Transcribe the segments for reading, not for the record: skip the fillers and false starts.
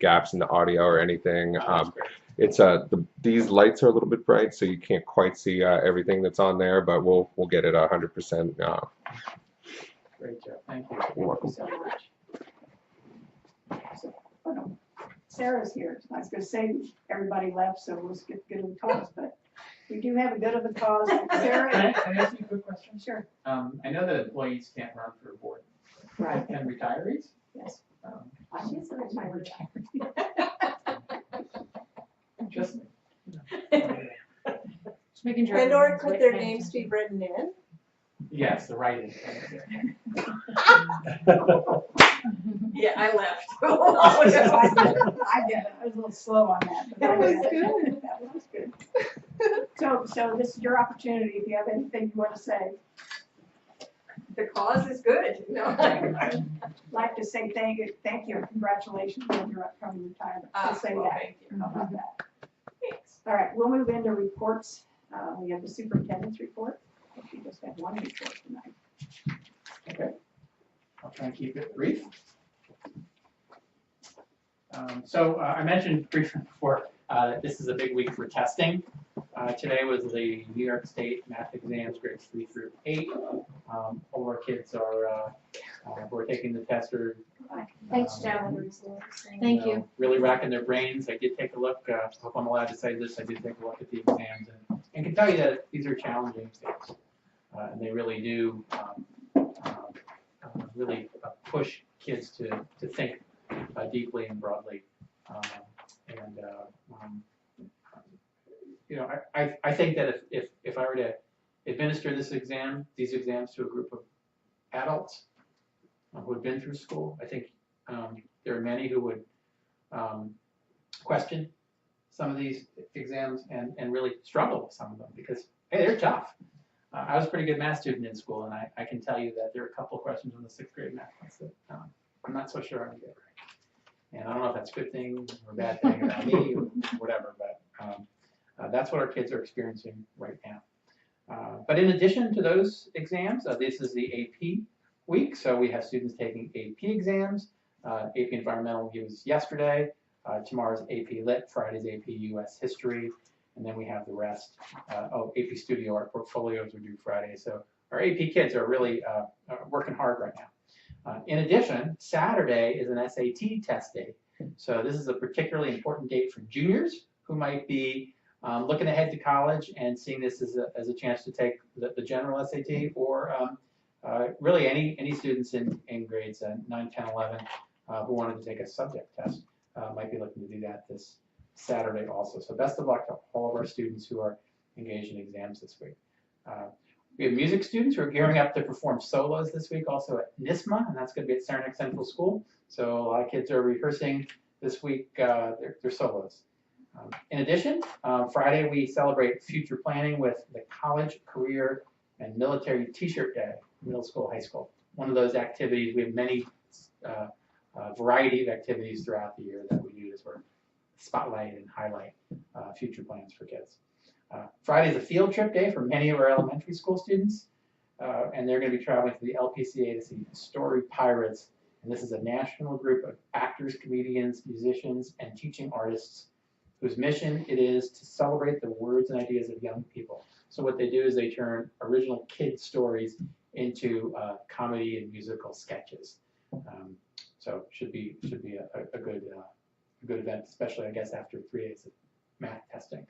gaps in the audio or anything. That's great. It's these lights are a little bit bright, so you can't quite see everything that's on there, but we'll get it 100%. Great job. Thank you. You're welcome. So much. So, oh no, Sarah's here. I was going to say everybody left, so we'll skip good of the cause, but we do have a good of the cause. Sarah, Can I ask you a quick question? sure. I know that employees can't run for a board. Right. Can retirees? Yes. I guess I'm retired. Just me. Just making sure. And or everyone's could their paying names be attention. written in? Yes, the writing. Yeah, I left. I did. I was a little slow on that. But That was I did. good. That was good. So this is your opportunity. If you have anything you want to say, The cause is good. No. I'd like to say thank you and congratulations on your upcoming retirement. I'll say Well, that. thank you. How about that? Thanks. All right, we'll move into reports. We have the superintendent's report. We just have one report tonight. Okay. I'll try and keep it brief. I mentioned briefly before that this is a big week for testing. Today was the New York State math exams, grades 3 through 8. All of our kids are who are taking the test are Thanks, Joe. Thank you. really racking their brains. I did take a look. I hope I'm allowed to say this. I did take a look at the exams and can tell you that these are challenging exams, and they really do really push kids to think deeply and broadly. You know, I think that if I were to administer these exams to a group of adults who have been through school, I think there are many who would question some of these exams and really struggle with some of them because, hey, they're tough. I was a pretty good math student in school, and I can tell you that there are a couple of questions in the 6th grade math class that I'm not so sure I'm going to get right. And I don't know if that's a good thing or a bad thing about me or whatever, but that's what our kids are experiencing right now. But in addition to those exams, this is the AP week, so we have students taking AP exams. AP Environmental was yesterday. Tomorrow's AP Lit, Friday's AP US History, and then we have the rest. AP Studio Art Portfolios are due Friday, so our AP kids are really working hard right now. In addition, Saturday is an SAT test day, so this is a particularly important date for juniors who might be looking ahead to college and seeing this as a chance to take the general SAT, or really any students in grades 9, 10, 11 who wanted to take a subject test might be looking to do that this Saturday also. So best of luck to all of our students who are engaged in exams this week. We have music students who are gearing up to perform solos this week also at NISMA, and that's going to be at Saranac Central School. So a lot of kids are rehearsing this week their solos. In addition, Friday we celebrate future planning with the College, Career, and Military T-shirt Day, middle school, high school. One of those activities, we have many variety of activities throughout the year that we do to sort of spotlight and highlight future plans for kids. Friday is a field trip day for many of our elementary school students, and they're going to be traveling to the LPCA to see Story Pirates. And this is a national group of actors, comedians, musicians, and teaching artists whose mission it is to celebrate the words and ideas of young people. So what they do is they turn original kid stories into comedy and musical sketches. So should be a good event, especially I guess after 3 days of math testing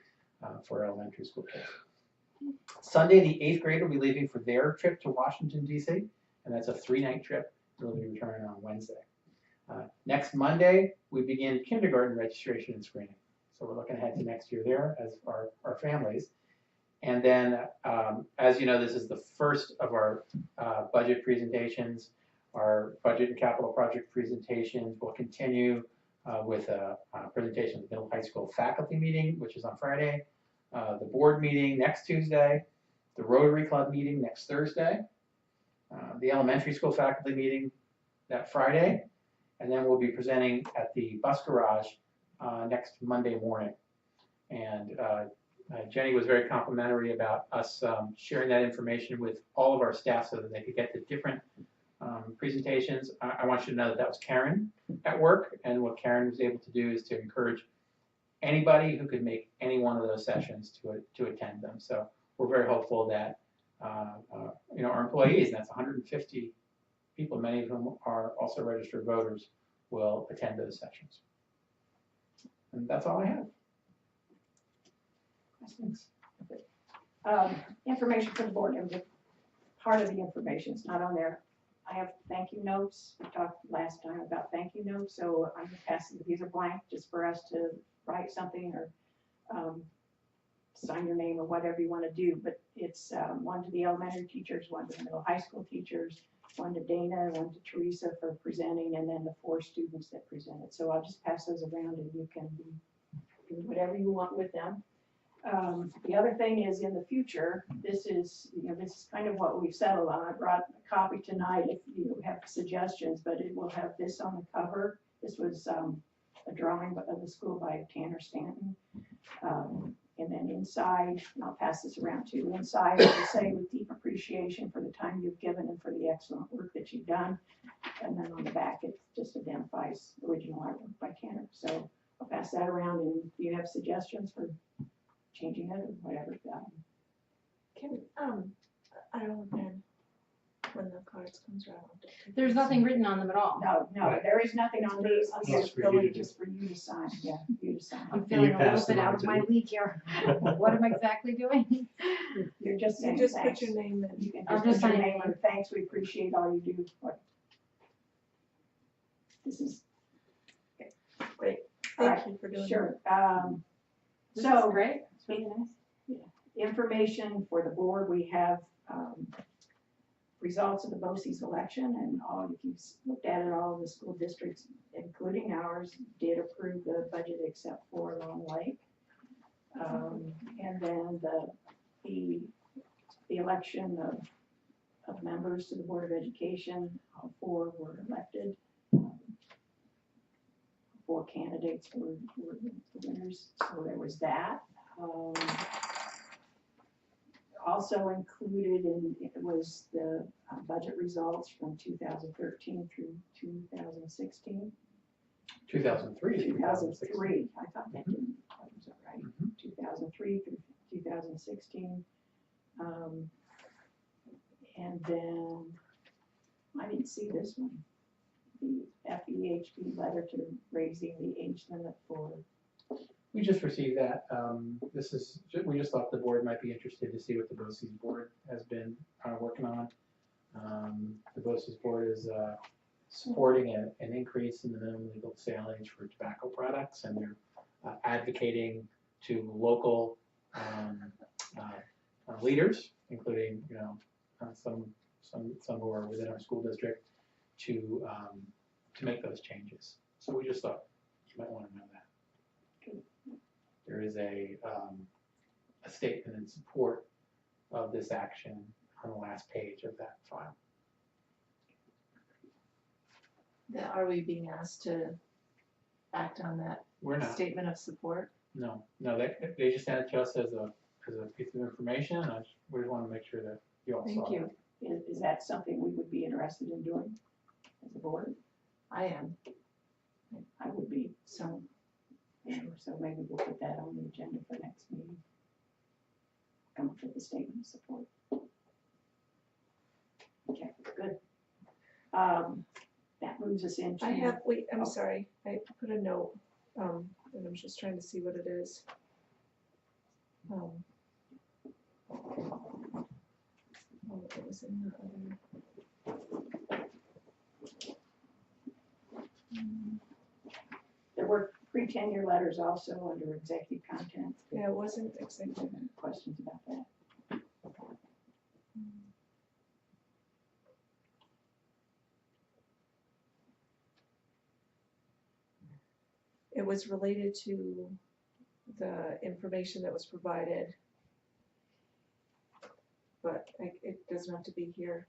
for elementary school kids. Sunday, the 8th grade will be leaving for their trip to Washington, D.C., and that's a 3-night trip. They'll be returning on Wednesday. Next Monday, we begin kindergarten registration and screening. So we're looking ahead to next year there as our families. And then, as you know, this is the first of our budget presentations. Our budget and capital project presentations will continue with a presentation of the middle high school faculty meeting, which is on Friday, the board meeting next Tuesday, the Rotary Club meeting next Thursday, the elementary school faculty meeting that Friday, and then we'll be presenting at the bus garage next Monday morning. And Jenny was very complimentary about us sharing that information with all of our staff so that they could get the different presentations. I want you to know that that was Karen at work, and what Karen was able to do is to encourage anybody who could make any one of those sessions to attend them. So we're very hopeful that our employees, and that's 150 people, many of whom are also registered voters, will attend those sessions. And that's all I have. Questions? Information for the board, and part of the information is not on there. I have thank you notes. We talked last time about thank you notes, so I'm passing, these are blank, just for us to write something or sign your name or whatever you want to do, but it's one to the elementary teachers, one to the middle high school teachers, one to Dana, one to Teresa for presenting, and then the 4 students that presented. So I'll just pass those around and you can do whatever you want with them. The other thing is, in the future, this is kind of what we've settled on. I brought a copy tonight if you have suggestions, but it will have this on the cover. This was a drawing of the school by Tanner Stanton. And then inside, and I'll pass this around too, inside it will say, with deep appreciation for the time you've given and for the excellent work that you've done. And then on the back, it just identifies original artwork by Tanner. So I'll pass that around, and if you have suggestions for changing it or whatever. Can, I don't know when the cards comes around. There's nothing written on them at all. No, there is nothing on these. It's for you to do. Just for you to sign. Yeah, you to sign. I'm feeling you a little pass bit them out on of to my me. league here. What am I exactly doing? You're just You saying just thanks. put your name in. You can I'm just just put your signing name it. or thanks. We appreciate all you do. This is Great. All Thank right, you for doing that. sure. This is So great. It's really nice. information for the board, we have results of the BOCES election, and all, if you've looked at it, all of the school districts, including ours, did approve the budget except for Long Lake. And then the election of members to the Board of Education, all 4 were elected. 4 candidates were the winners, so there was that. Also included in it was the budget results from 2013 through 2016. 2003. 2003, I thought that was all right. Mhm. 2003 through 2016. And then, I didn't see this one, the FEHB letter to raising the age limit for. We just received that. We just thought the board might be interested to see what the BOCES board has been working on. The BOCES board is supporting an increase in the minimum legal sale age for tobacco products, and they're advocating to local leaders, including some who are within our school district, to make those changes. So we just thought you might want to know that. There is a statement in support of this action on the last page of that file. Are we being asked to act on that We're not. statement of support? No, they just sent it to us as a piece of information, and we just want to make sure that you all saw Thank you. it. Is that something we would be interested in doing as a board? I am. I would be, So so maybe we'll put that on the agenda for next meeting. Come up with a statement of support. Okay, good. That moves us into. I'm sorry, I put a note, and I'm just trying to see what it is. Oh, it was in the other. There were pre-tenure letters also under executive content. Yeah, it wasn't executive. Questions about that? It was related to the information that was provided, but it doesn't have to be here.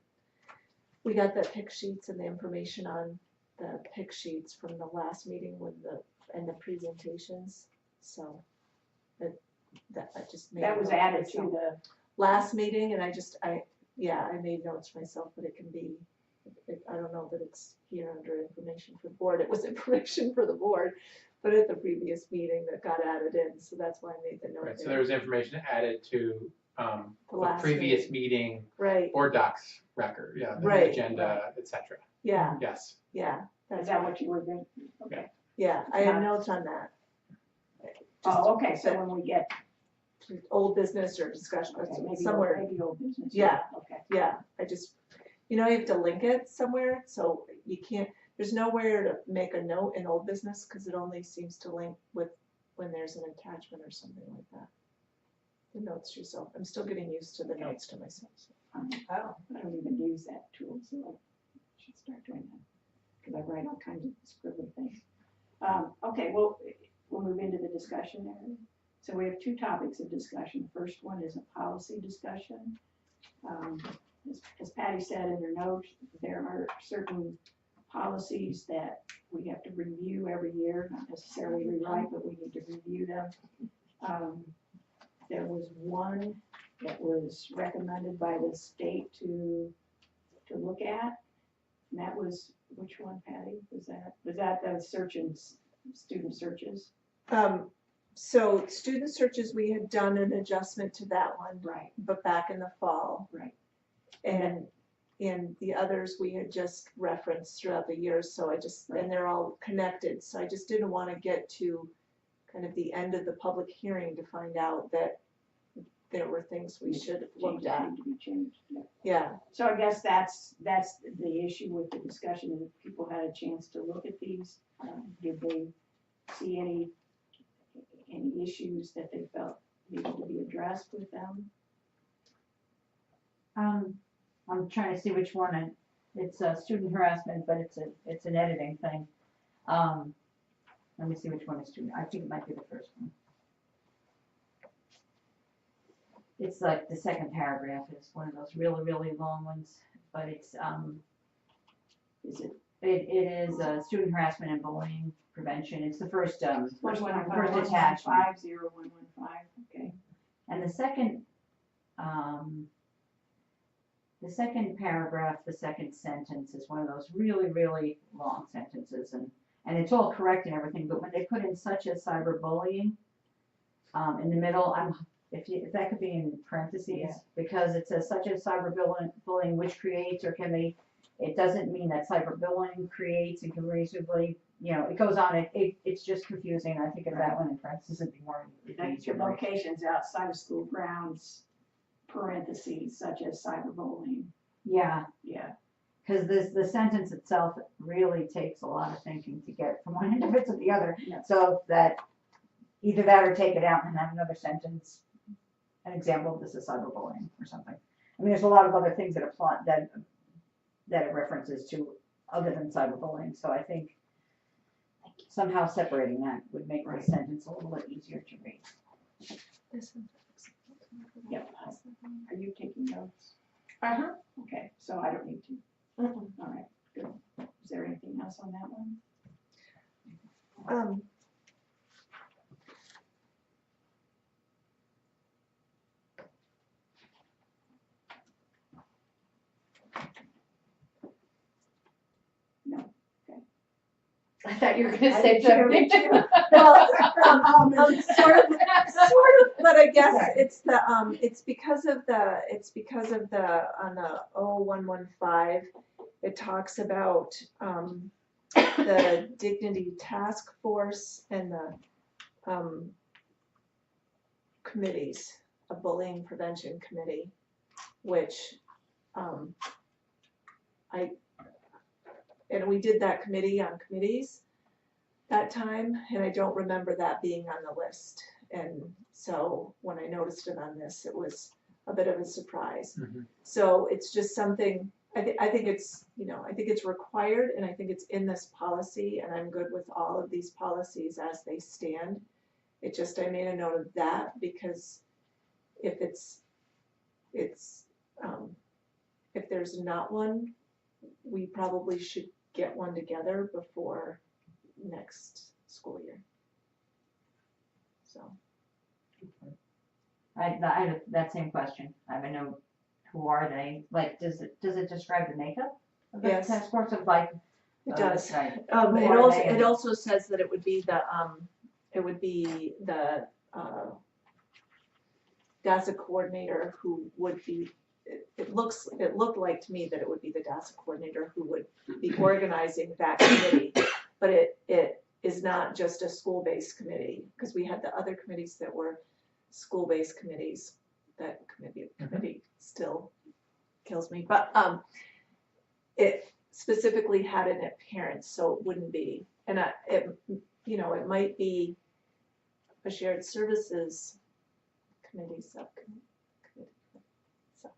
We got the pick sheets and the information on the pick sheets from the last meeting and the presentations, so that just made. That was a note added to myself. the, Last meeting, and I made notes myself, but it can be I don't know that it's here under information for the board, it was information for the board, but at the previous meeting that got added in, so that's why I made the note Right, so there. there was information added to, the last previous meeting Right, board docs record, yeah, the Right, agenda, et cetera. yeah, Yes, yeah, Is that's that right. what you were doing? Okay. Yeah, I have notes on that. Oh, okay, so when we get, Old business or discussion, okay, maybe somewhere, maybe old business. Yeah. Okay. yeah, I just, you know, you have to link it somewhere, so you can't, there's nowhere to make a note in old business, cause it only seems to link with when there's an attachment or something like that. The notes to yourself, I'm still getting used to the notes to myself, so. Oh, I don't even use that tool, so I should start doing that, because I write all kinds of scribbly things. Okay, well, we'll move into the discussion area. So we have two topics of discussion. The first one is a policy discussion. As Patty said in her notes, there are certain policies that we have to review every year, not necessarily rewrite, but we need to review them. There was one that was recommended by the state to look at, and that was, which one, Patty? Was that the search and student searches? So student searches, we had done an adjustment to that one, Right, but back in the fall. right. And in the others, we had just referenced throughout the years, so and they're all connected, so I just didn't wanna get to kind of the end of the public hearing to find out that there were things we should have looked Changes at. need to be changed, yeah. Yeah, So I guess that's the issue with the discussion, if people had a chance to look at these, did they see any issues that they felt needed to be addressed with them? I'm trying to see which one, and it's student harassment, but it's an editing thing. Let me see which one is student, I think it might be the first one. It's like the second paragraph, it's one of those really, really long ones, but it's, Is it it is student harassment and bullying prevention, it's the first first one, first attachment. 50115, okay. And the second paragraph, the second sentence is one of those really, really long sentences, and it's all correct and everything, but when they put in such as cyberbullying, in the middle, if that could be in parentheses, Yeah. because it says such as cyberbullying which creates or can be, it doesn't mean that cyberbullying creates and can reasonably, it goes on, it's just confusing, I think if that one in parentheses would be more. Like your locations outside of school grounds, parentheses, such as cyberbullying, Yeah, yeah. because the sentence itself really takes a lot of thinking to get from one end of it to the other. Yeah. So that either that or take it out and have another sentence, an example of this is cyberbullying or something. I mean, there's a lot of other things that apply that it references to other than cyberbullying. So I think somehow separating that would make the sentence a little bit easier to read. this one. Yep. Are you taking notes? Uh-huh. Okay, so I don't need to. Mhm. All right, good. Is there anything else on that one? No, okay. I thought you were gonna I say did too, me something. too. Well, sort of, but I guess it's because of the, on the 0115, it talks about, the Dignity Task Force and the, committees, a bullying prevention committee, which, and we did that committee on committees that time, and I don't remember that being on the list. And so when I noticed it on this, it was a bit of a surprise. Mhm. So it's just something, I think it's, I think it's required, and I think it's in this policy, and I'm good with all of these policies as they stand. It just, I made a note of that because if if there's not one, we probably should get one together before next school year. So. I have that same question. I have a note. Who are they? Like, does it describe the makeup? The Yes. task force of like. It does. Right. It Who are also, they? it also says that it would be the DASA coordinator who would be, it looked like to me that it would be the DASA coordinator who would be organizing that committee. But it is not just a school-based committee, because we had the other committees that were school-based committees. That committee still kills me, but it specifically had it at parents, so it wouldn't be, and it might be a shared services committee subcommittee. So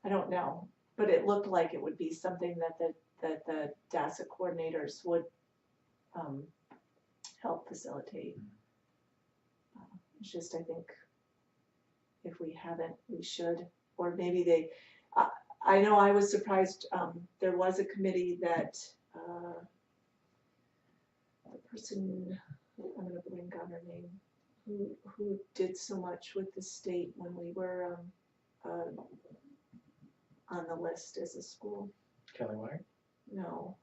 I don't know, but it looked like it would be something that the DASA coordinators would help facilitate. It's just, I think if we haven't, we should, or maybe they, I know I was surprised, there was a committee that, the person, I'm gonna blank on her name, who did so much with the state when we were, on the list as a school. Kelly White? No,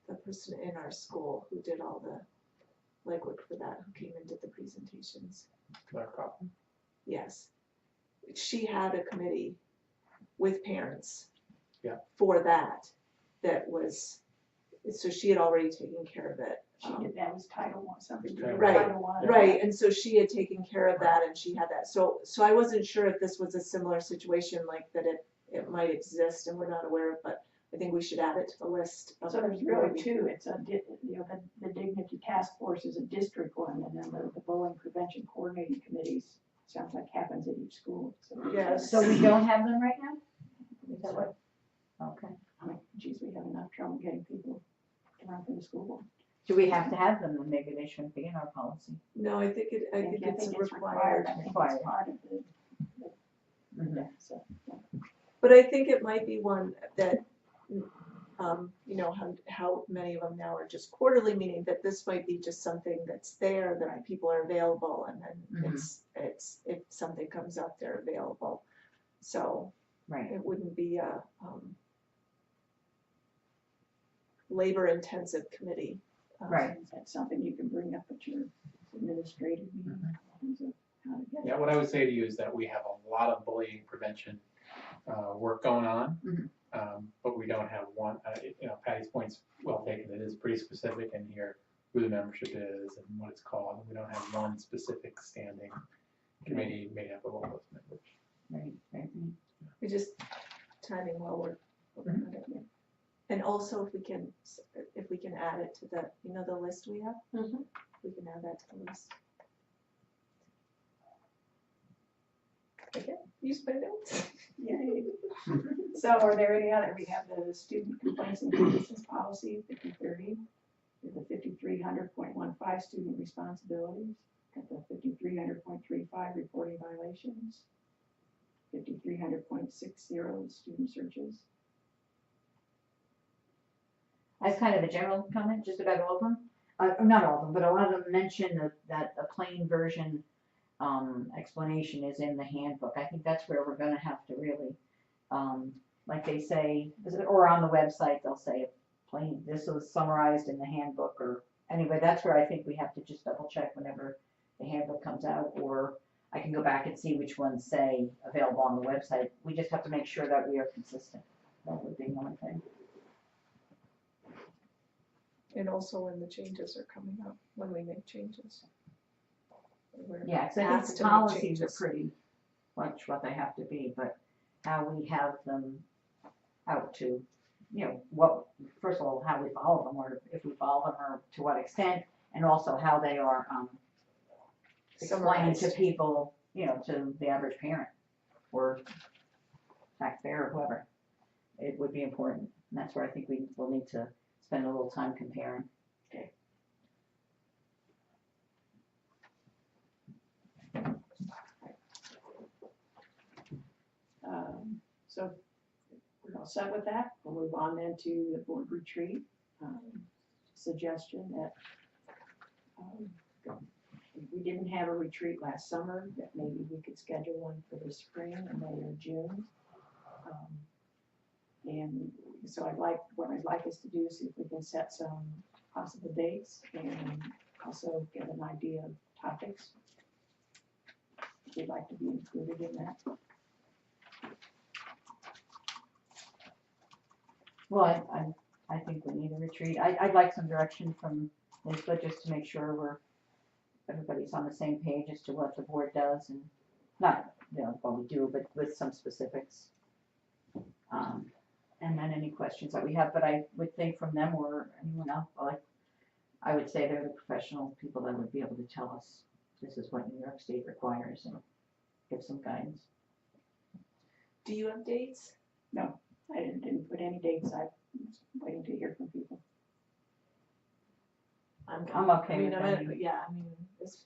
the person in our school who did all the legwork for that, who came and did the presentations. Claire Kaufman? Yes. She had a committee with parents. Yeah. For that was, so she had already taken care of it. She did, that was Title I, something. to do with Right, Title I. Right, and so she had taken care of that and she had that. So I wasn't sure if this was a similar situation, like that it might exist and we're not aware of, but I think we should add it to the list. So there's really two, it's the Dignity Task Force is a district one, and then the bullying prevention coordinating committees, sounds like happens at each school, so. Yes. So we don't have them right now? Is that what? Okay. I mean, geez, we have enough trouble getting people to run for the school board. Do we have to have them, then maybe they shouldn't be in our policy? No, I think it's required. I think it's Required. part of the, Mhm. so. But I think it might be one that, how many of them now are just quarterly, meaning that this might be just something that's there, that people are available, and then it's, if something comes up, they're available. So Right. it wouldn't be a labor-intensive committee. Right. That's something you can bring up at your administrative meeting, in terms of how to get it. Yeah, what I would say to you is that we have a lot of bullying prevention work going on, but we don't have one, Patty's point's well taken, it is pretty specific in here, who the membership is and what it's called, and we don't have one specific standing committee made up of all those members. Right. We just timing while we're looking at it. Yeah. And also if we can add it to the, the list we have, we can add that to the list. Okay, use my notes. Yay. So are there any other, we have the student complaints and conditions policy, 5030, the 5300.15 student responsibilities, got the 5300.35 reporting violations, 5300.60 student searches. As kind of a general comment, just about all of them, not all of them, but a lot of them mention that a plain version explanation is in the handbook. I think that's where we're gonna have to really, like they say, or on the website, they'll say plain, this was summarized in the handbook, or anyway, that's where I think we have to just double check whenever the handbook comes out, or I can go back and see which ones say available on the website. We just have to make sure that we are consistent. That would be one thing. And also when the changes are coming up, when we make changes. Yeah, because I Asked think to the make policies are changes. pretty much what they have to be, but how we have them out to, what, first of all, how we follow them, or if we follow them, or to what extent, and also how they are explained to Summarized. people, to the average parent or taxpayer or whoever. It would be important, and that's where I think we will need to spend a little time comparing. So we're all set with that. We'll move on then to the board retreat. Suggestion that we didn't have a retreat last summer, that maybe we could schedule one for the spring, in May or June. And So what I'd like us to do is see if we can set some possible dates and also get an idea of topics. If you'd like to be included in that. Well, I think we need a retreat. I'd like some direction from Lisbeth just to make sure everybody's on the same page as to what the board does and not, what we do, but with some specifics. And then any questions that we have, but I would think from them or anyone else, I would say they're the professional people that would be able to tell us this is what New York State requires and give some guidance. Do you have dates? No, I didn't put any dates. I was waiting to hear from people. I'm okay with any. Yeah, I mean,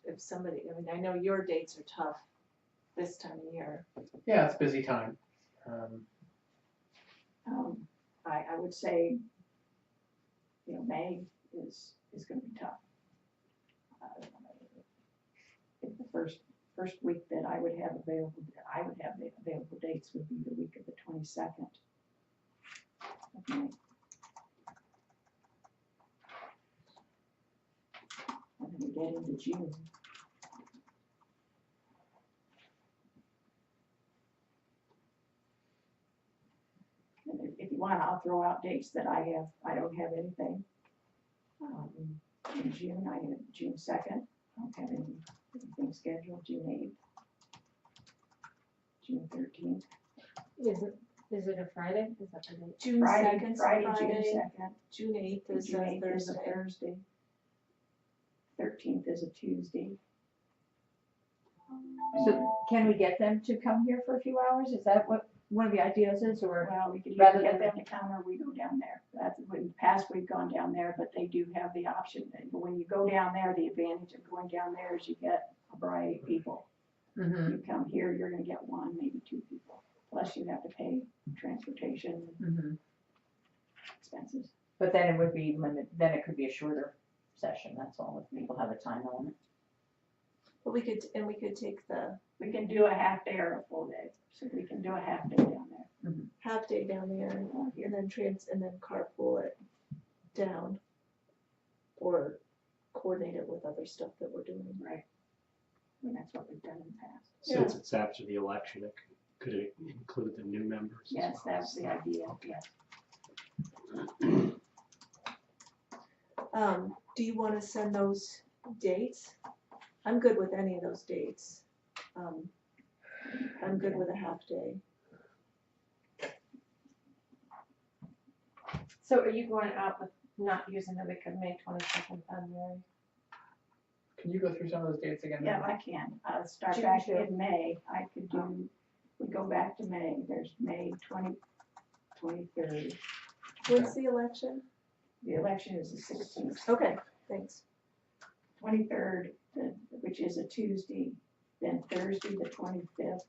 if somebody, I mean, I know your dates are tough this time of year. Yeah, it's busy time. I would say, May is gonna be tough. The first week that I would have available dates would be the week of the 22nd of May. And then we get into June. And if you want, I'll throw out dates that I don't have anything. In June, I have June 2nd. I don't have anything scheduled. June 8th. June 13th. Is it a Friday? Is that the date? June Friday, 2nd, Friday, Friday. June 2nd. June 8th is June a 8th is a Thursday. Thursday. 13th is a Tuesday. So can we get them to come here for a few hours? Is that what one of the ideas is, or? Well, we could Rather either get than- them to come or we go down there. That's, in the past, we've gone down there, but they do have the option. But when you go down there, the advantage of going down there is you get a variety of people. Mhm, You come here, you're gonna get one, maybe two people. Plus you have to pay transportation mhm. expenses. But then it would be then it could be a shorter session, that's all, if people have a time element. But we could take the We can do a half day or a full day. So we can do a half day down there. half day down there and then carpool it down. Or coordinate it with other stuff that we're doing. Right. And that's what we've done in the past. Since it's after the election, could it include the new members as Yes, well? that's the idea, yes. Do you wanna send those dates? I'm good with any of those dates. I'm good with a half day. So are you going out with not using the week of May 22nd, February? Can you go through some of those dates again? Yeah, I can. Start June back too. in May. I could do, we go back to May. There's May 23rd. When's the election? The election is the 16th. Okay, thanks. 23rd, which is a Tuesday, then Thursday, the 25th.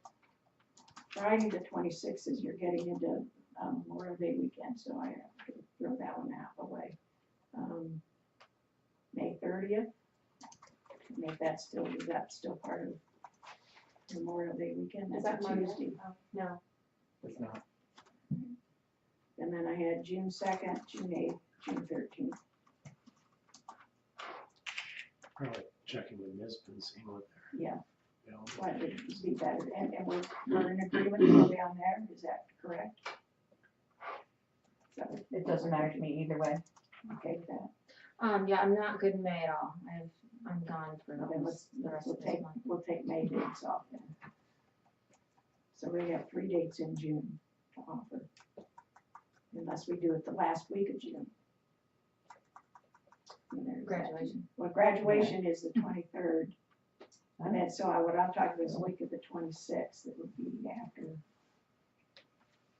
Friday, the 26th is you're getting into Memorial Day weekend, so I have to throw that one out away. May 30th, make that still, is that still part of Memorial Day weekend? Is That's that a Monday? Tuesday. Oh, no. It's not. And then I had June 2nd, June 8th, June 13th. Probably checking with NISBA and seeing what Yeah, they're, what would be better, and we're in agreement to go down there, is that correct? So, It doesn't matter to me either way. okay with that? Yeah, I'm not good in May at all. I'm gone for Then the rest we'll of this take, month. we'll take May dates off then. So we have 3 dates in June to offer. Unless we do it the last week of June. And there's that. Graduation. Well, graduation is the 23rd. And then, so what I'm talking about is the week of the 26th, that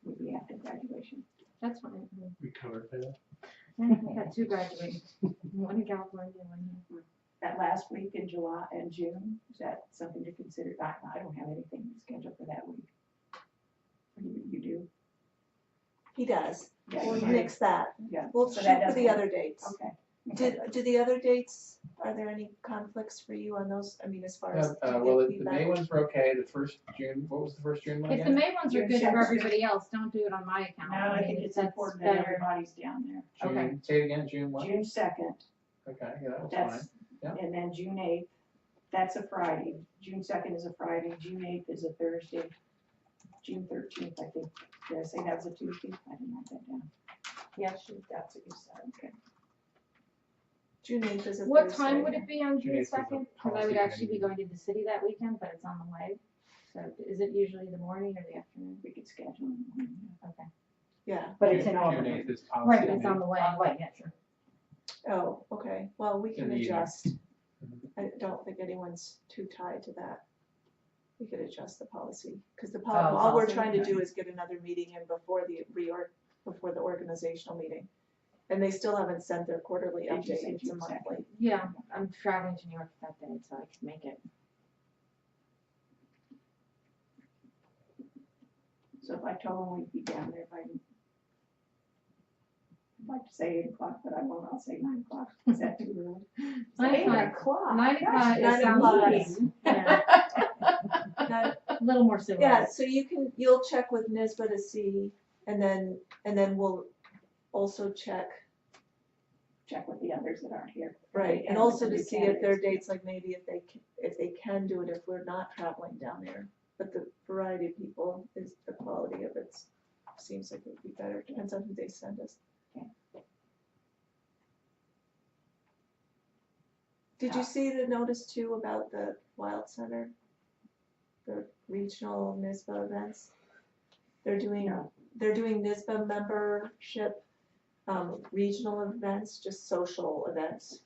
would be after graduation. That's fine. we covered that. I got 2 graduations, one in California and one here. That last week in July and June, is that something to consider? I don't have anything scheduled for that week. You do? He does. Yeah, We'll you do. nix that. Yeah. We'll So shoot that for the doesn't- other dates. Okay, Do the other dates, are there any conflicts for you on those? I mean, as far as. to Well, get the feedback? May ones were okay, the first June, what was the first June one If the again? May ones are June good for second. everybody else, don't do it on my account. No, I mean, think it's that's important that better. everybody's down there. Okay. June, say it again, June what? June 2nd, Okay, yeah, that was fine. that's, Yeah. and then June 8th, that's a Friday. June 2nd is a Friday, June 8th is a Thursday, June 13th, I think, did I say that was a Tuesday? I didn't write that down. Yeah, that's what you said. Okay. June 8th is a Thursday. What time would it be on June June 8th is the 2nd? Because I policy would actually be committee. going to the city that weekend, but it's on the way. So is it usually the morning or the afternoon? We could schedule it. Okay. Yeah, But it's in June Albany. 8th is policy Right, but it's committee. on the way. Right, yeah, sure. oh, okay, well, we In can the evening. adjust. Mhm. I don't think anyone's too tied to that. We could adjust the policy, because Oh, all we're policy, trying to okay. do is get another meeting in before the before the organizational meeting. And they still haven't sent their quarterly Did you update, say it's a June month 2nd? late. Yeah, I'm traveling to New York that day, so I can make it. So if I told them we'd be down there by, I'd like to say 8 o'clock, but I won't, I'll say 9 o'clock. Is that too early? 9 8 o'clock. o'clock. 9 o'clock is 9 sounds o'clock. good. Yeah, That- a little more civilized. Yeah, so you'll check with NISBA to see, and then we'll also check, Check with the others that aren't here. right, and with also the to new see if there are candidates. dates, like maybe if they can do it if we're not traveling down there. But the variety of people is, the quality of it seems like it would be better, depends on who they send us. Okay. Did you see the notice too about the Wild Center? The regional NISBA events? They're doing No. NISBA membership, regional events, just social events.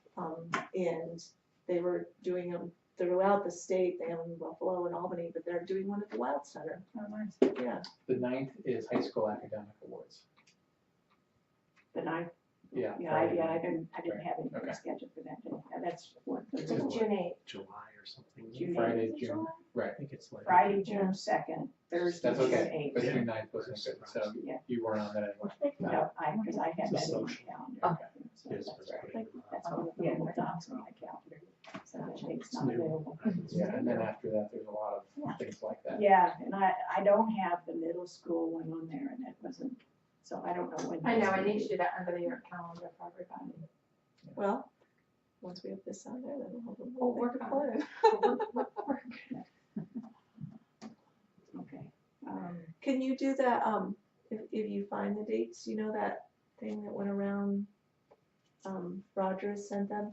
And they were doing them throughout the state, they have them in Buffalo and Albany, but they're doing one at the Wild Center. Oh, nice. Yeah, The 9th is high school academic awards. The 9th. Yeah. Yeah, Friday I night. didn't have anything Okay. scheduled for that day. That's what, It's the in June 8th. July or something. June Friday, 8th. June, right, I think it's like. Friday, June 2nd, Thursday, that's June okay, but 8th. June 9th wasn't good, so Yeah. you weren't on that anyway. No, because I had It's a that in my social. calendar. Okay. So Yes, that's it's right. putting it on. That's one of the Yeah. little dots on my calendar. So that date's It's not new. available. Yeah, and then after that, there's a lot Yeah. of things like that. Yeah, and I don't have the middle school one on there, and it wasn't, so I don't know when. I know, that's I gonna need be. to do that under the calendar for everybody. well, once we have this on there, then we'll have a We'll we'll work make a on it. plan. Okay. Can you do that, if you find the dates, you know that thing that went around, Rogers sent them?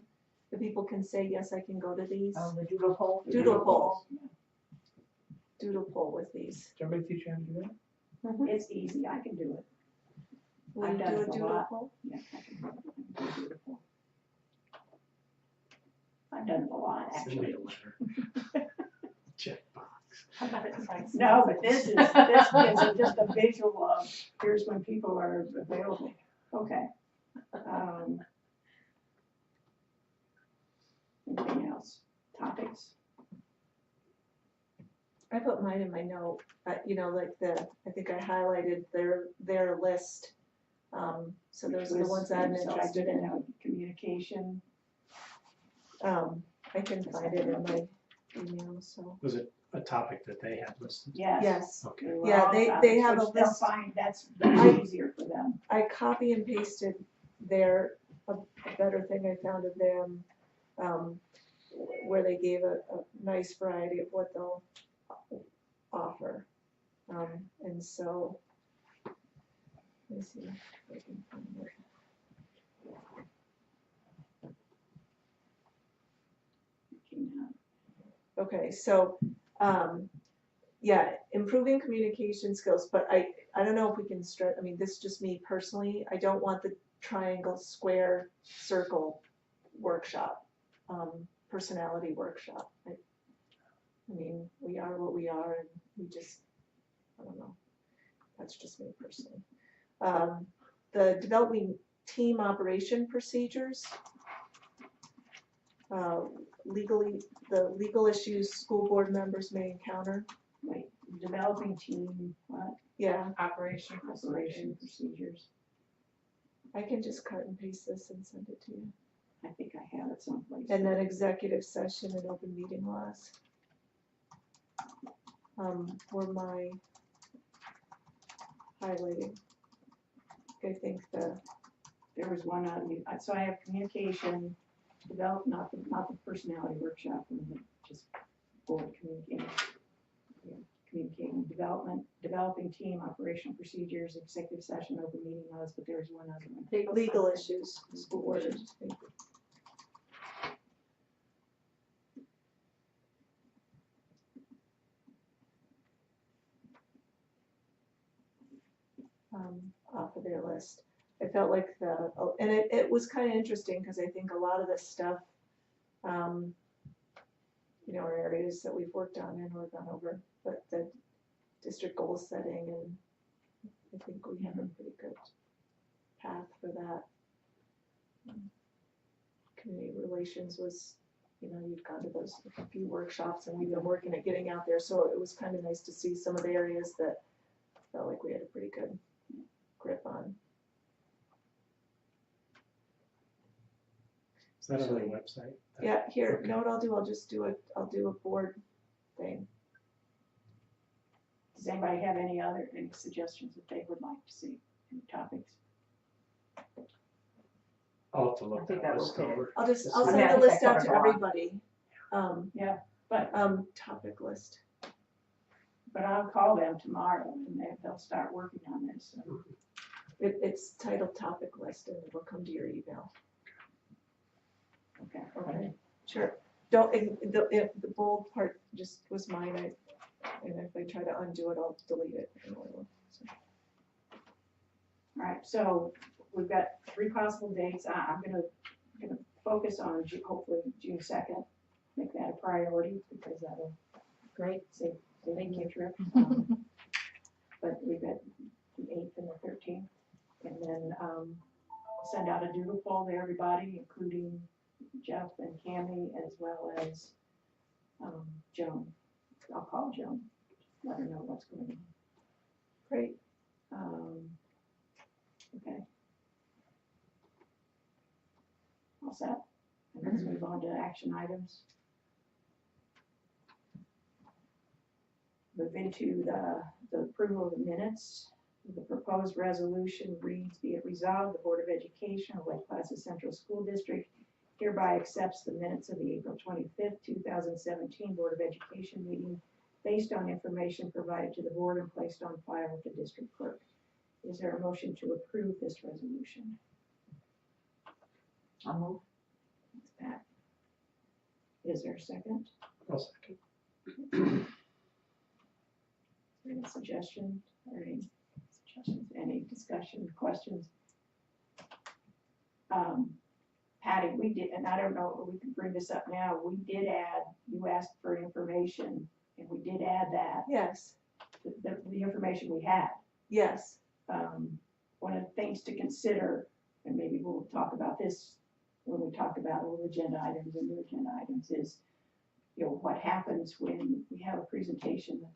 The people can say, yes, I can go to these. Oh, the doodle poll? Doodle poll. Doodle poll with these. Did somebody teach you how to do that? It's easy, I can do it. Will I've you done do a it a doodle lot. poll? Yeah, I can do it. I can do beautiful. I've done it a lot, Send me actually. a letter. Checkbox. How about it like- No, but this gives it just a visual of, here's when people are available. Okay. Anything else? Topics? I put mine in my note, you know, like I think I highlighted their list. So those are the ones I'm So I interested didn't in. know communication. I can find it in my email, so. Was it a topic that they had listed? Yes. Yes, Okay. were Yeah, all they topics, have a which they'll list. find that's easier for them. I copy and pasted a better thing I found of them, where they gave a nice variety of what they'll offer. And so, let me see if I can find it. Okay, so, yeah, improving communication skills, but I don't know if we can stress, I mean, this is just me personally, I don't want the triangle, square, circle workshop, personality workshop. I mean, we are what we are, and we just, I don't know, that's just me personally. The developing team operation procedures, the legal issues school board members may encounter. Wait, developing team, what, Yeah, operation procedures. I can just cut and paste this and send it to you. I think I have it someplace. And then executive session and open meeting laws. Were my highlighting. I think There was one on, so I have communication, not the personality workshop, just board communicating. Yeah, communicating, developing team, operational procedures, executive session, open meeting laws, but there was one other one. legal issues, school board. issues. Off of their list. I felt like and it was kind of interesting because I think a lot of this stuff, are areas that we've worked on and we've gone over, but the district goal setting, and I think we have a pretty good path for that. Community relations was, you've gone to those a few workshops and we've been working at getting out there, so it was kind of nice to see some of the areas that felt like we had a pretty good grip on. Is that on the website? Yeah, here, Okay. know what I'll do, I'll do a board thing. Does anybody have any suggestions that they would like to see, any topics? I'll have to look I think that that list will fit. over. I'll I send mean, I the think list that out covers to a lot. everybody. But Topic list. I'll call them tomorrow and they'll start working on this. So. It's titled topic list and it will come to your email. Okay. Sure. Don't, the bold part just was mine, and if I try to undo it, I'll delete it. All right, so we've got 3 possible dates. I'm gonna focus on hopefully June 2nd, make that a priority because that'll save you a trip. But we've got the 8th and the 13th, and then send out a doodle poll to everybody, including Jeff and Cammy, as well as Joan. I'll call Joan, let her know what's going on. Great. Okay. All set? And let's move on to action items. Move into the approval of the minutes. The proposed resolution reads, be it resolved, the Board of Education of Lake Placid Central School District hereby accepts the minutes of the April 25th, 2017 Board of Education meeting based on information provided to the board and placed on file with the district clerk. Is there a motion to approve this resolution? I'll move. Thanks, Pat. Is there a second? I'll second. Any suggestions or any discussion, questions? Patty, we did, and I don't know if we can bring this up now, we did add, you asked for information, and we did add that, Yes, the information we had. yes, One of the things to consider, and maybe we'll talk about this when we talk about all agenda items and new agenda items, is what happens when we have a presentation that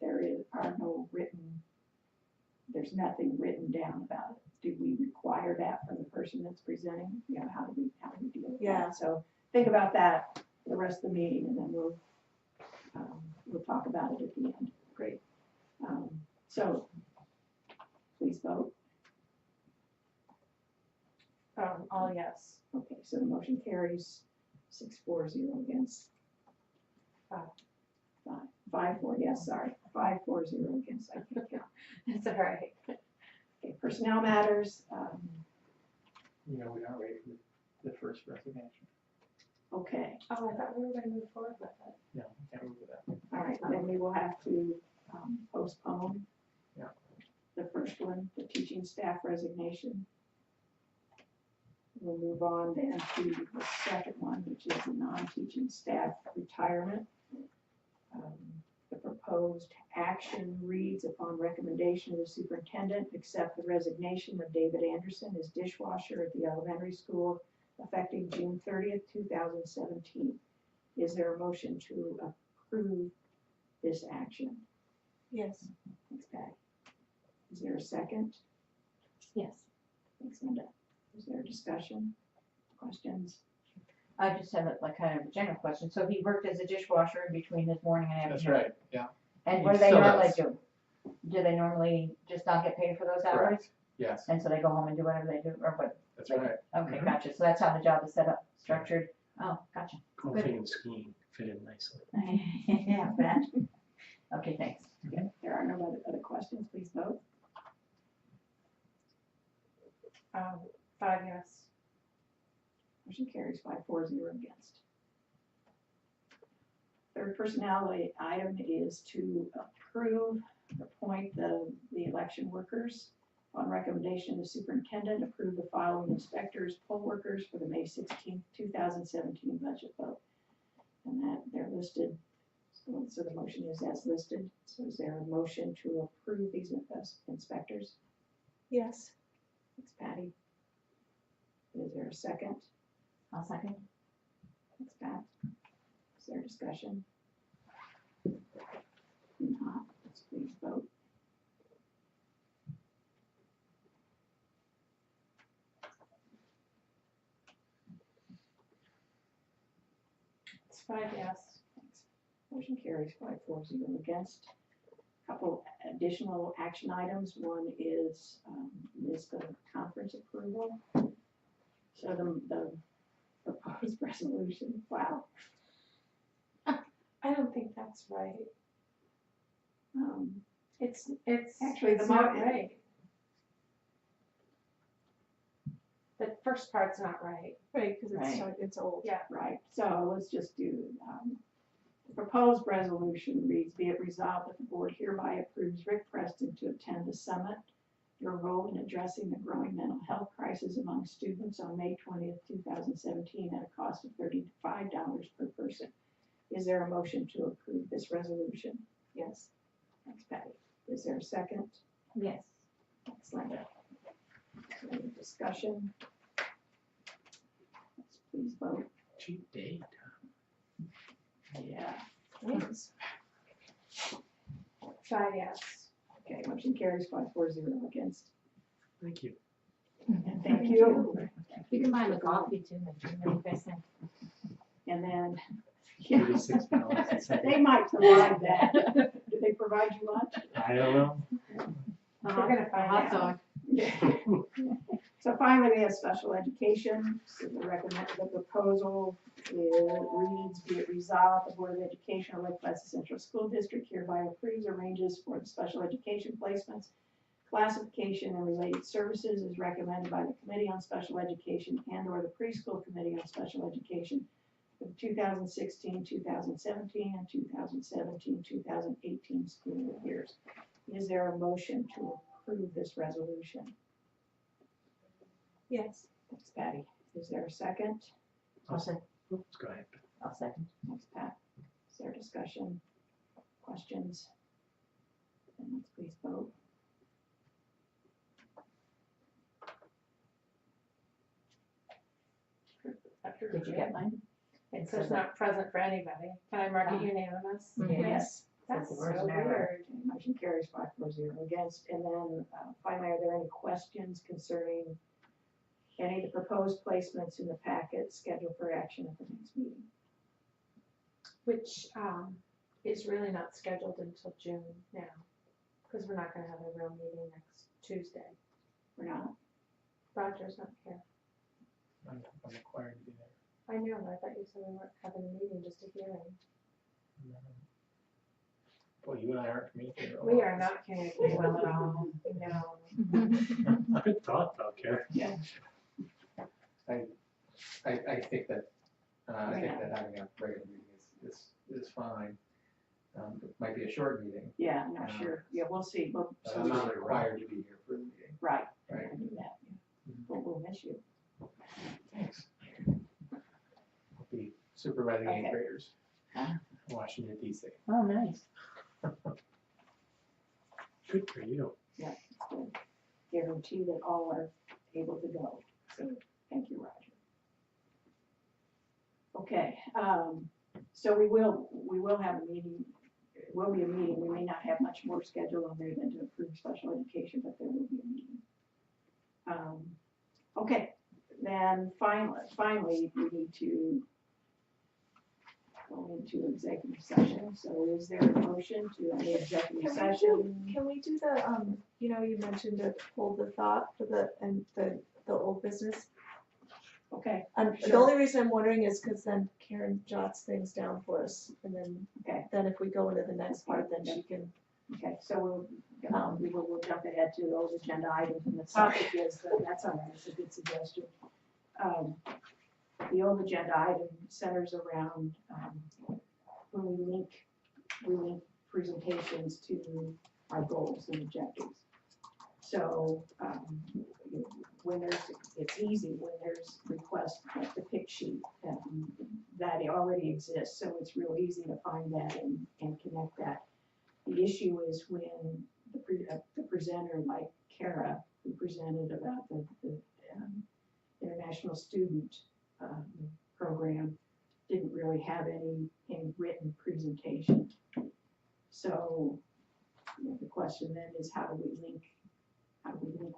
there's nothing written down about it. Do we require that from the person that's presenting? How do we deal with Yeah. that? So think about that for the rest of the meeting, and then we'll talk about it at the end. great. So please vote. All yes. Okay, so the motion carries 6-4-0 against. 5-4, yes, sorry, 5-4-0 against, I can't count. That's all right. Okay, personnel matters, We aren't ready for the first resignation. okay, Oh, I thought we were gonna move forward with it. No, we can't move with that. all right, then we will have to postpone. Yeah. The first one, the teaching staff resignation. We'll move on then to the second one, which is the non-teaching staff retirement. The proposed action reads, upon recommendation of the superintendent, accept the resignation of David Anderson as dishwasher at the elementary school effective June 30th, 2017. Is there a motion to approve this action? Yes. Thanks, Patty. Is there a second? Yes. Thanks, Linda. Is there a discussion? Questions? I just have a, like kind of a general question. So he worked as a dishwasher in between his morning and That's afternoon. right, yeah, And He what do they still normally does. do? Do they normally just not get paid for those hours? Correct. yes, And so they go home and do whatever they do, or what? that's right. Okay, Mhm. gotcha. So that's how the job is set up, structured. Oh, gotcha. Golfing and skiing fit in nicely. Yeah, bet. Okay, thanks. Okay, there are no other questions, please vote. 5 yes. Motion carries 5-4-0 against. Third personnel item is to approve, appoint the election workers. On recommendation of the superintendent, approve the following inspectors, poll workers for the May 16th, 2017 budget vote. And that they're listed, so the motion is as listed. So is there a motion to approve these inspectors? Yes. Thanks, Patty. Is there a second? I'll second. Thanks, Pat. Is there discussion? Not, let's please vote. It's 5 yes. Thanks. Motion carries 5-4-0 against. Couple additional action items. One is list of conference approval. So the proposed resolution, wow. I don't think that's right. It's Actually, it's the not mo- right. The first part's not right. Right, because Right. it's old. Yeah. Right, so let's just do, the proposed resolution reads, be it resolved that the board hereby approves Rick Preston to attend the summit, your role in addressing the growing mental health crisis among students on May 20th, 2017 at a cost of $35 per person. Is there a motion to approve this resolution? Yes. Thanks, Patty. Is there a second? Yes. Thanks, Linda. Any discussion? Let's please vote. Cheap date. Yeah. Yes. 5 yes. Okay, motion carries 5-4-0 against. Thank you. And thank you. You can buy them a coffee too, maybe, what do you guys think? And then, yeah, $36. they might provide that. Do they provide you lunch? I don't know. We're gonna find Hot out. dog. So finally, we have special education. So the proposal reads, be it resolved, the Board of Education of Lake Placid Central School District hereby approves arranges for the special education placements, classification, and related services as recommended by the Committee on Special Education and or the Preschool Committee on Special Education for the 2016, 2017, and 2017, 2018 school years. Is there a motion to approve this resolution? Yes. Thanks, Patty. Is there a second? I'll second. Oops, go ahead. I'll second. Thanks, Pat. Is there discussion? Questions? Then let's please vote. Did you get mine? It says not present for anybody. Can I mark it unanimous? Yes. That's Says so the word's never. weird. Motion carries 5-4-0 against. And then finally, are there any questions concerning any of the proposed placements in the packet scheduled for action at the next meeting? Which is really not scheduled until June now, because we're not gonna have a real meeting next Tuesday. We're not? Roger's not here. I'm required to be there. I know, but I thought you said we weren't having a meeting, just a hearing. Boy, you and I aren't communicating. We are not communicating well at all, no. Good thought, though, Karen. Yeah. I think that having a regular meeting is fine. It might be a short meeting, Yeah, I'm not sure. Yeah, we'll see. but I'm not required to be here for the meeting, Right. right? I can do that. Yeah. But we'll miss you. Thanks. I'll be supervising Okay. eighth graders Ah. in Washington DC. Oh, nice. Good for you. To guarantee that all are able to go. So, thank you, Roger. Okay, so we will have a meeting. It will be a meeting. We may not have much more scheduled on there than to approve special education, but there will be a meeting. Okay, then finally, we need to go into executive session. So is there a motion to the executive session? Can we do the, you know, you mentioned to hold the thought for the old business. Okay, The Sure. only reason I'm wondering is because then Karen jots things down for us, and then, Okay. then if we go into the next part, then she can. okay, so we'll jump ahead to those agenda items, and the topic is, that's all right, it's a good suggestion. The old agenda item centers around, when we link presentations to our goals and objectives. So, when it's easy, when there's requests like the pick sheet, that already exists, so it's real easy to find that and connect that. The issue is when the presenter, like Kara, who presented about the international student program, didn't really have any written presentation. So, the question then is, how do we link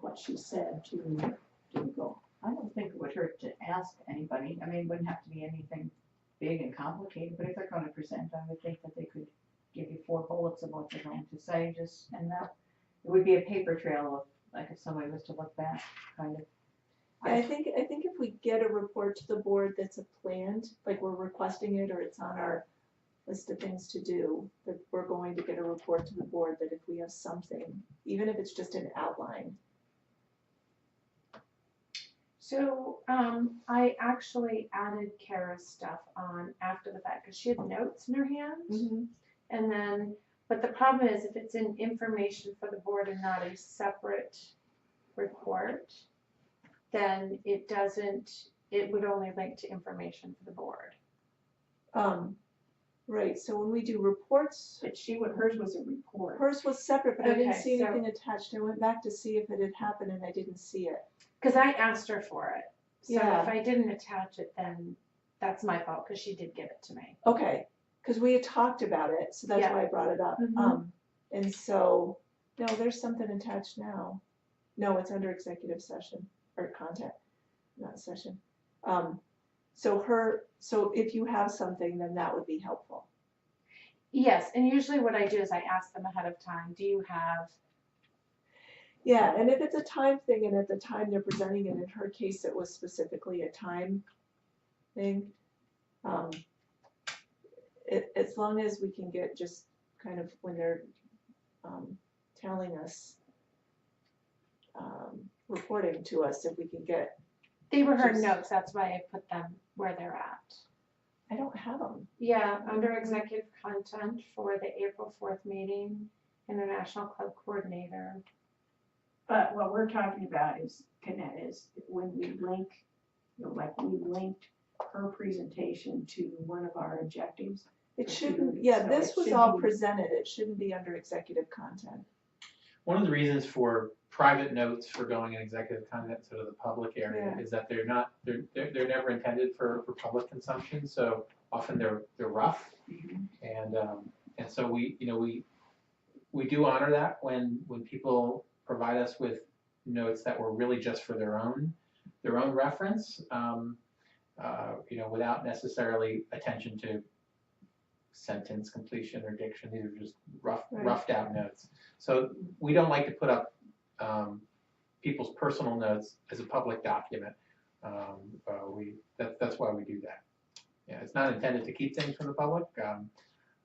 what she said to the goal? I don't think it would hurt to ask anybody. I mean, it wouldn't have to be anything big and complicated, but if they're gonna present, I would think that they could give you 4 bullets of what they're going to say, and that, it would be a paper trail of, like, if somebody was to look back, kind of. I think if we get a report to the board that's a planned, like we're requesting it or it's on our list of things to do, that we're going to get a report to the board that if we have something, even if it's just an outline. So, I actually added Kara's stuff on after the fact, because she had notes in her hand. And then, but the problem is if it's in information for the board and not a separate report, then it would only link to information for the board. Right, so when we do reports, But hers was a report. hers was separate, but I didn't Okay, see so- anything attached. I went back to see if it had happened and I didn't see it. Because I asked her for it. So Yeah. if I didn't attach it, then that's my fault, because she did give it to me. Okay, because we had talked about it, so that's Yeah. why I brought it up. Mhm. And so, no, there's something attached now. No, it's under executive session or content, not session. So if you have something, then that would be helpful. Yes, and usually what I do is I ask them ahead of time, do you have, Yeah, and if it's a time thing and at the time they're presenting it, in her case, it was specifically a time thing. As long as we can get just kind of when they're telling us, reporting to us, if we can get, they were her Just- notes, that's why I put them where they're at. I don't have them. Yeah, under executive content for the April 4th meeting, International Club Coordinator. But what we're talking about is when we link, like we linked her presentation to one of our objectives. It So shouldn't, it- yeah, so this it was should all be- presented, it shouldn't be under executive content. One of the reasons for private notes for going in executive content to the public area Yeah. is that they're never intended for public consumption, so often they're rough. And so we do honor that when people provide us with notes that were really just for their own reference, without necessarily attention to sentence completion or diction. These are just roughed out notes. So we don't like to put up people's personal notes as a public document. That's why we do that. Yeah, it's not intended to keep things from the public,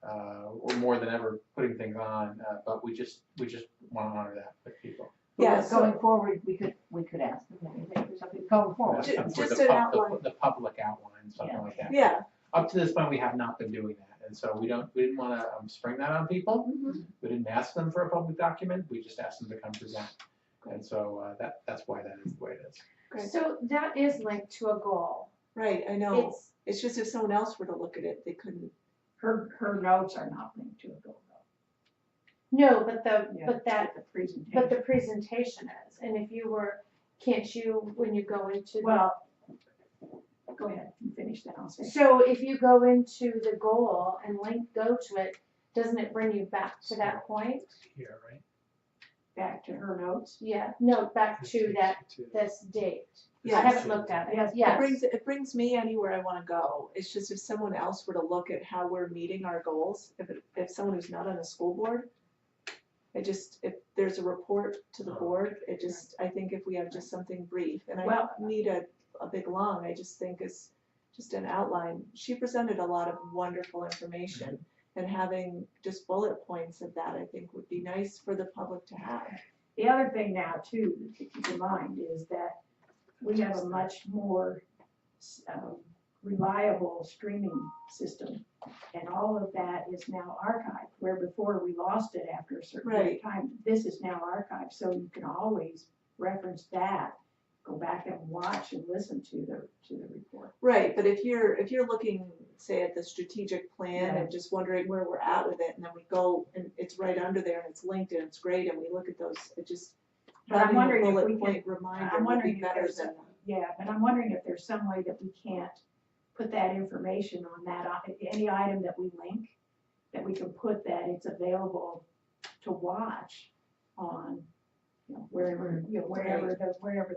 or more than ever putting things on, but we just want to honor that with people. Yeah, But going forward, we could ask them anything or something, going forward. Ju- That's for just the an outline. the public outline, something like that. Yeah, Up to this point, we have not been doing that, and so we didn't want to spring that on people. We didn't ask them for a public document, we just asked them to come present. And so that's why that is the way it is. Great. So that is linked to a goal. right, I know. It's, It's just if someone else were to look at it, they couldn't. Her notes are not linked to a goal though. no, but The presentation. but the presentation is, and if you were, can't you, when you go into the. Well, go ahead, you finish that, I'll say. So if you go into the goal and go to it, doesn't it bring you back to that point? Here, right? back to her notes. Yeah, no, back to that, this date. I Yes. haven't looked at it. Yes. Yes. It brings me anywhere I wanna go. It's just if someone else were to look at how we're meeting our goals, if someone who's not on a school board, if there's a report to the board, I think if we have just something brief, and I Well- don't need a big long, I just think it's just an outline. She presented a lot of wonderful information, and having just bullet points of that, I think would be nice for the public to have. The other thing now too, to keep in mind is that we have a much more reliable streaming system. And all of that is now archived, where before we lost it after a certain period of time. This is now archived, so you can always reference that, go back and watch and listen to the report. Right, but if you're looking, say, at the strategic plan Yeah. and just wondering where we're at with it, and then we go and it's right under there and it's linked and it's great, and we look at those, it just, But I'm having a wondering if bullet we point can, reminder I'm would wondering be if better there's than. yeah, but I'm wondering if there's some way that we can't put that information on that, any item that we link, that we can put that it's available to watch on, wherever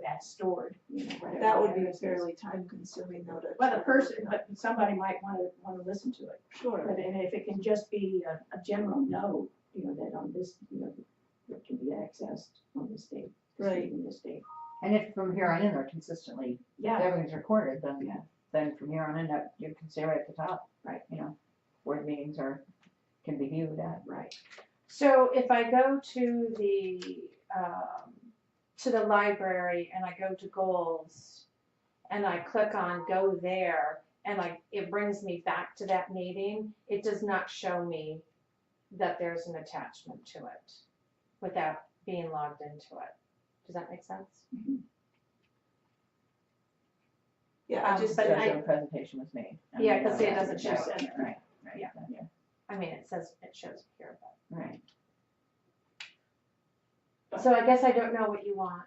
that's stored, whatever. That would be address is. fairly time consuming though to. Well, but somebody might wanna listen to it. Sure, But, and if it can just be a general note, that on this, that can be accessed on the state, Right. in the state. And if from here on in they're consistently, Yeah, everything's recorded, Yeah. then from here on in, you can see right at the top. Right. Board meetings can be viewed at. right. So if I go to the library and I go to goals and I click on go there and it brings me back to that meeting, it does not show me that there's an attachment to it without being logged into it. Does that make sense? yeah, I just, but Shows I- the presentation was made. Yeah, 'cause see, it Yeah, doesn't show it. Right, Yeah. I mean, it shows here, right. but. So I guess I don't know what you want,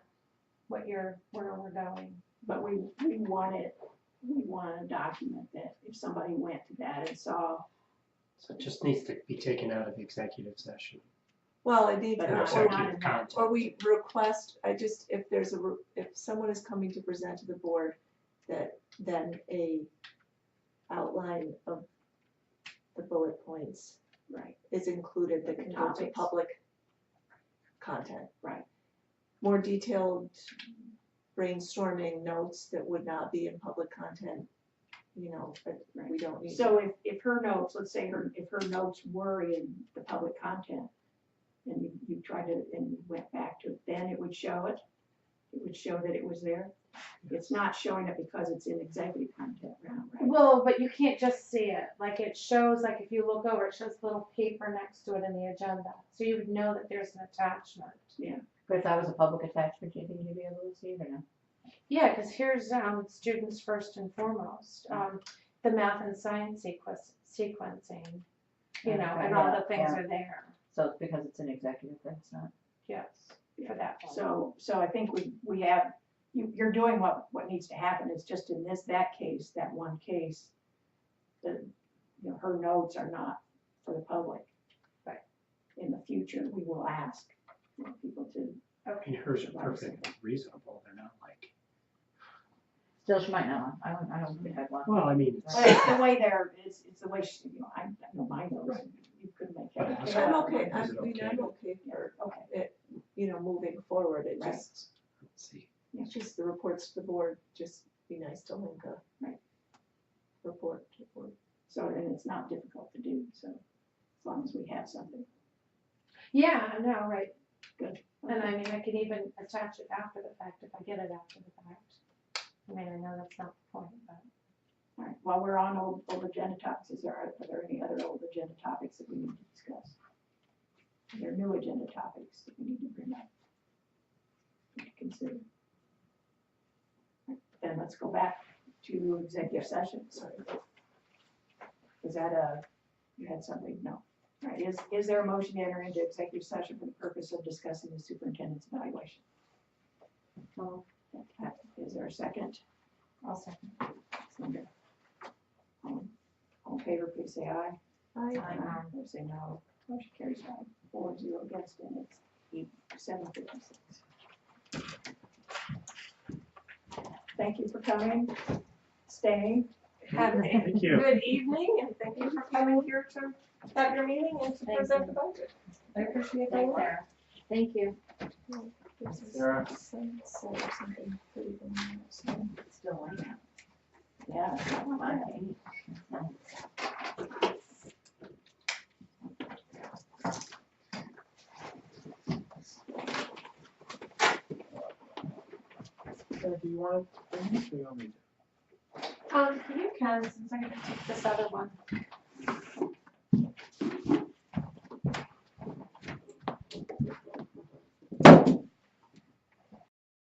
where we're going. But we want a document that if somebody went to that and saw, So it just needs to be taken out of the executive session. well, it needs, But Or not- or executive content. we request, if someone is coming to present to the board, that then a outline of the bullet points right, is included that The can go to topics. public content. Right. More detailed brainstorming notes that would not be in public content, but we don't need. so if her notes, let's say if her notes were in the public content, and you tried to, and you went back to it, then it would show it? It would show that it was there? It's not showing it because it's in executive content round, right? Well, but you can't just see it, it shows, if you look over, it shows a little paper next to it in the agenda, so you would know that there's an attachment. But if that was a public attachment, do you think you'd be able to see it or no? Yeah, because here's students first and foremost, the math and science sequencing, and all the things are there. So it's because it's an executive, that's not. Yes, for that one. So I think we have, you're doing what needs to happen, it's just in that one case, her notes are not for the public. Right. In the future, we will ask people to. And hers are perfectly reasonable, they're not like, Still, she might not, I don't think I'd want. well, I mean, it's. But it's the way it's the way I know my notes, Right. you couldn't make But it. also- I'm okay, Is it okay? I'm okay for Okay, it, moving forward, it Right. just, Let's see. it's just the reports to the board, just be nice to link a Right. report to the board. so, and it's not difficult to do, so as long as we have something. Yeah, I know, right, Good. and I mean, I can even attach it after the fact if I get it after the fact. I mean, I know that's not the point, but. All right, while we're on old agenda topics, are there any other old agenda topics that we need to discuss? Are there new agenda topics that we need to bring up? To consider? Then let's go back to executive session. Sorry. Is that you had something? No. All right, is there a motion to enter into executive session for the purpose of discussing the superintendent's evaluation? Well, Is there a second? I'll second. Linda. All in favor, please say aye. Aye. Opposed, say no. Motion carries 5-4-0 against, and it's 7:56. Thank you for coming, staying. Have a Thank you. good evening, and thank you for coming here to have your meeting and to Thank present you. the budget. I appreciate Thanks, that. Sarah. Thank you. There's Sarah. a sunset or something pretty good in there, so. It's still light out. Yeah. Fine. So do you want to bring this or you want me to? You can, since I'm gonna take this other one.